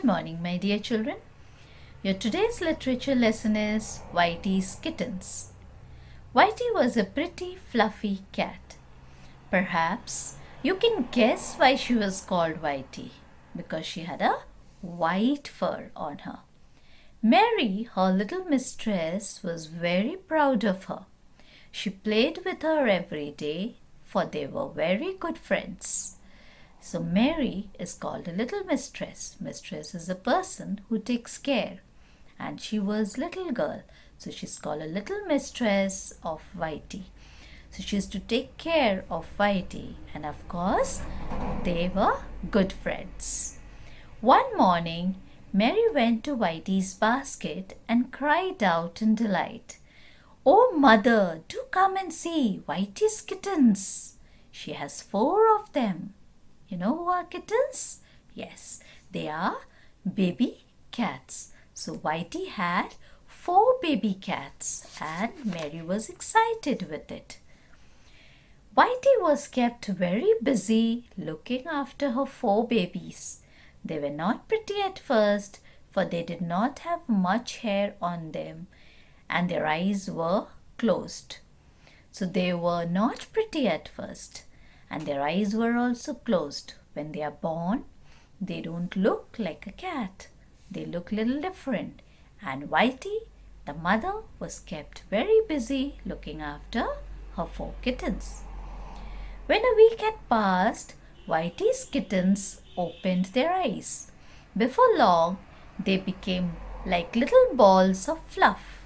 Good morning, my dear children. Your today's literature lesson is Whitey's Kittens. Whitey was a pretty fluffy cat. Perhaps you can guess why she was called Whitey, because she had a white fur on her. Mary, her little mistress, was very proud of her. She played with her every day, for they were very good friends. So Mary is called a little mistress. Mistress is a person who takes care. And she was little girl. So she's called a little mistress of Whitey. So she used to take care of Whitey. And of course, they were good friends. One morning, Mary went to Whitey's basket and cried out in delight. "Oh, mother, do come and see Whitey's kittens. She has 4 of them." You know who are kittens? Yes, they are baby cats. So Whitey had 4 baby cats and Mary was excited with it. Whitey was kept very busy looking after her 4 babies. They were not pretty at first, for they did not have much hair on them and their eyes were closed. So they were not pretty at first. And their eyes were also closed. When they are born, they don't look like a cat. They look little different. And Whitey, the mother, was kept very busy looking after her 4 kittens. When a week had passed, Whitey's kittens opened their eyes. Before long, they became like little balls of fluff.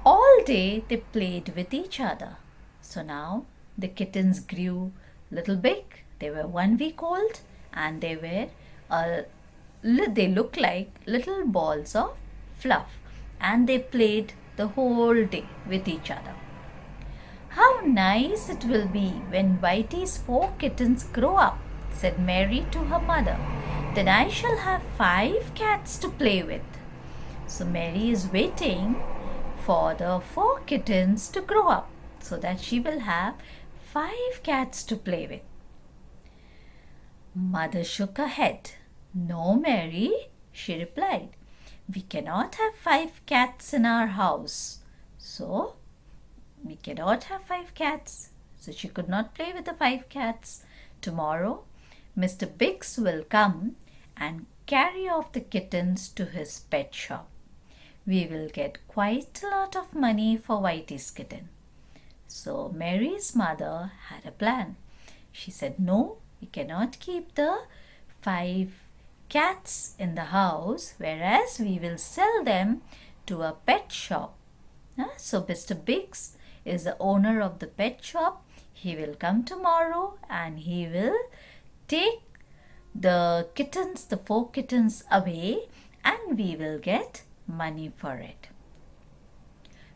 All day they played with each other. So now the kittens grew little big. They were 1 week old and they looked like little balls of fluff and they played the whole day with each other. "How nice it will be when Whitey's 4 kittens grow up," said Mary to her mother. "Then I shall have 5 cats to play with." So Mary is waiting for the 4 kittens to grow up so that she will have 5 cats to play with. Mother shook her head. "No, Mary," she replied. "We cannot have 5 cats in our house. So, we cannot have 5 cats." So she could not play with the 5 cats. "Tomorrow, Mr. Biggs will come and carry off the kittens to his pet shop. We will get quite a lot of money for Whitey's kitten." So Mary's mother had a plan. She said, "No, we cannot keep the 5 cats in the house, whereas we will sell them to a pet shop." So Mr. Biggs is the owner of the pet shop. He will come tomorrow and he will take the kittens, the 4 kittens away, and we will get money for it.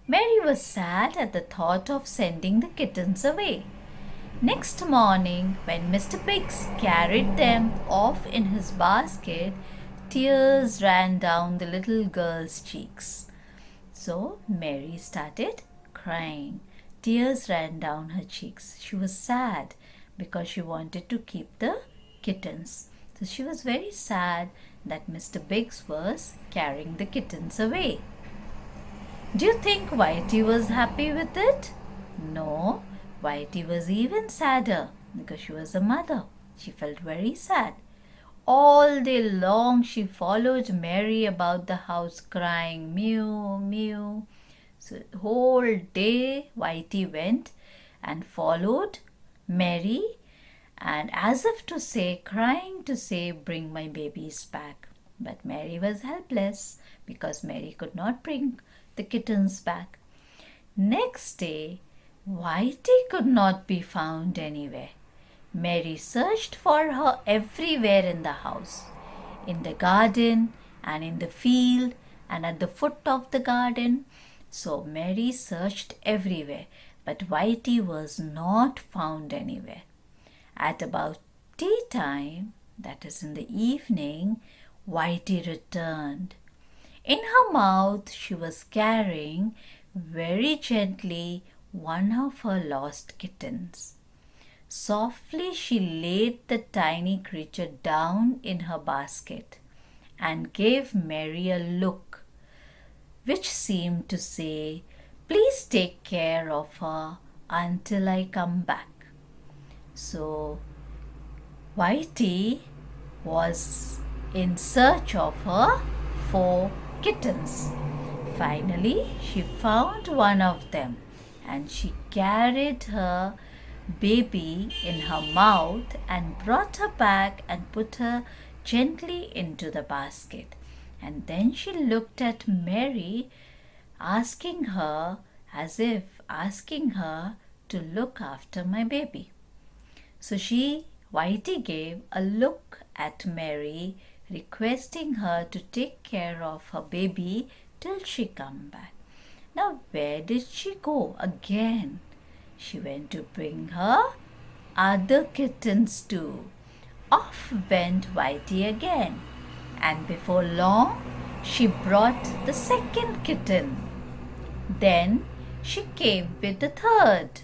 Mary was sad at the thought of sending the kittens away. Next morning, when Mr. Biggs carried them off in his basket, tears ran down the little girl's cheeks. So Mary started crying. Tears ran down her cheeks. She was sad because she wanted to keep the kittens. So she was very sad that Mr. Biggs was carrying the kittens away. Do you think Whitey was happy with it? No, Whitey was even sadder because she was a mother. She felt very sad. All day long she followed Mary about the house crying, "Mew, mew." So the whole day Whitey went and followed Mary and as if to say, crying to say, "Bring my babies back." But Mary was helpless because Mary could not bring the kittens back. Next day, Whitey could not be found anywhere. Mary searched for her everywhere in the house, in the garden and in the field and at the foot of the garden. So Mary searched everywhere, but Whitey was not found anywhere. At about tea time, that is in the evening, Whitey returned. In her mouth, she was carrying very gently one of her lost kittens. Softly she laid the tiny creature down in her basket and gave Mary a look which seemed to say, "Please take care of her until I come back." So Whitey was in search of her 4 kittens. Finally, she found one of them and she carried her baby in her mouth and brought her back and put her gently into the basket. And then she looked at Mary, asking her, as if asking her to look after my baby. So Whitey gave a look at Mary, requesting her to take care of her baby till she come back. Now where did she go again? She went to bring her other kittens too. Off went Whitey again, and before long she brought the second kitten. Then she came with the third,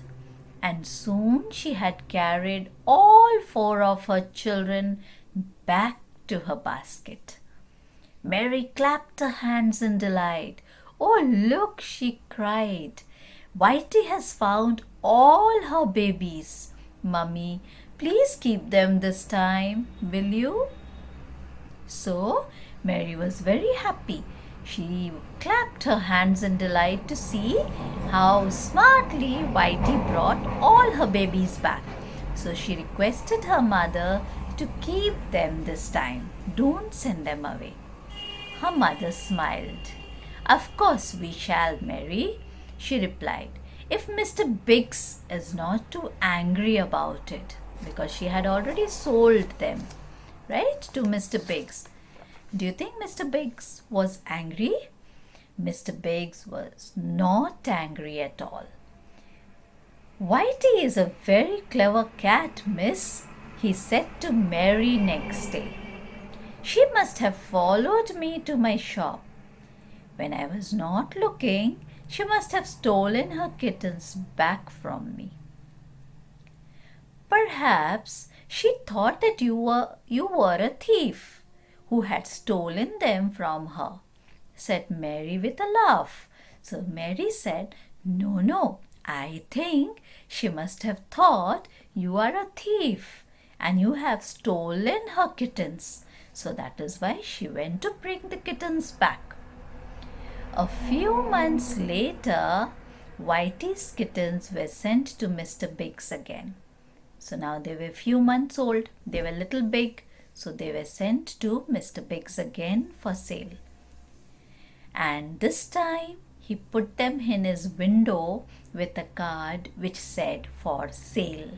and soon she had carried all 4 of her children back to her basket. Mary clapped her hands in delight. "Oh, look," she cried. "Whitey has found all her babies. Mummy, please keep them this time, will you?" So Mary was very happy. She clapped her hands in delight to see how smartly Whitey brought all her babies back. So she requested her mother to keep them this time. Don't send them away. Her mother smiled. "Of course we shall, Mary," she replied, "if Mr. Biggs is not too angry about it," because she had already sold them, right, to Mr. Biggs. Do you think Mr. Biggs was angry? Mr. Biggs was not angry at all. "Whitey is a very clever cat, miss," he said to Mary next day. "She must have followed me to my shop. When I was not looking, she must have stolen her kittens back from me." "Perhaps she thought that you were a thief who had stolen them from her," said Mary with a laugh. So Mary said, No, I think she must have thought you are a thief and you have stolen her kittens. So that is why she went to bring the kittens back." A few months later, Whitey's kittens were sent to Mr. Biggs again. So now they were few months old. They were little big. So they were sent to Mr. Biggs again for sale. And this time he put them in his window with a card which said "for sale."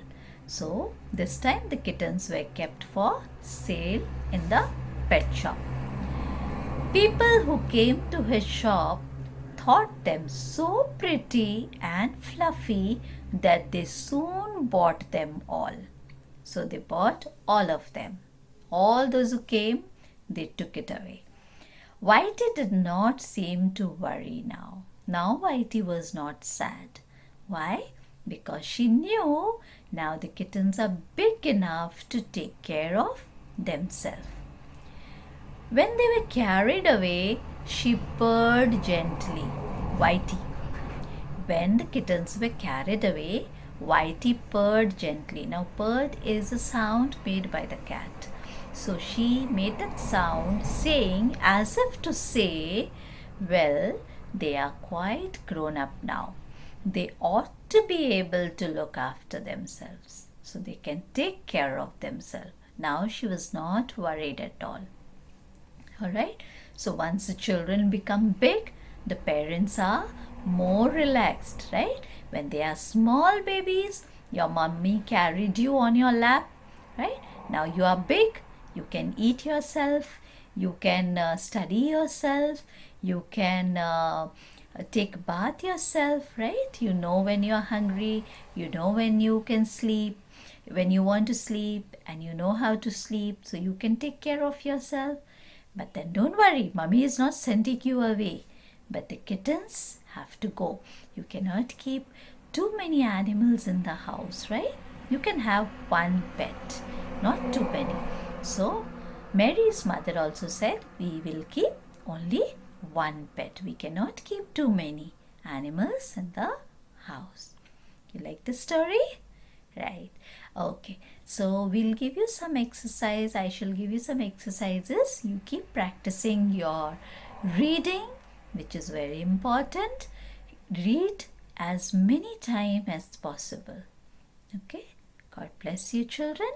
So this time the kittens were kept for sale in the pet shop. People who came to his shop thought them so pretty and fluffy that they soon bought them all. So they bought all of them. All those who came, they took it away. Whitey did not seem to worry now. Now Whitey was not sad. Why? Because she knew now the kittens are big enough to take care of themselves. When they were carried away, she purred gently. Whitey. When the kittens were carried away, Whitey purred gently. Now purred is a sound made by the cat. So she made that sound saying as if to say, well, they are quite grown up now. They ought to be able to look after themselves. So they can take care of themselves. Now she was not worried at all. Alright. So once the children become big, the parents are more relaxed, right? When they are small babies, your mommy carried you on your lap, right? Now you are big. You can eat yourself, you can study yourself, you can take bath yourself, right? You know when you're hungry, you know when you can sleep, when you want to sleep, and you know how to sleep, so you can take care of yourself. But then don't worry, mommy is not sending you away. But the kittens have to go. You cannot keep too many animals in the house, right? You can have one pet, not too many. So Mary's mother also said, we will keep only one pet. We cannot keep too many animals in the house. You like the story? Right. Okay. So we'll give you some exercise. I shall give you some exercises. You keep practicing your reading, which is very important. Read as many times as possible. Okay. God bless you, children.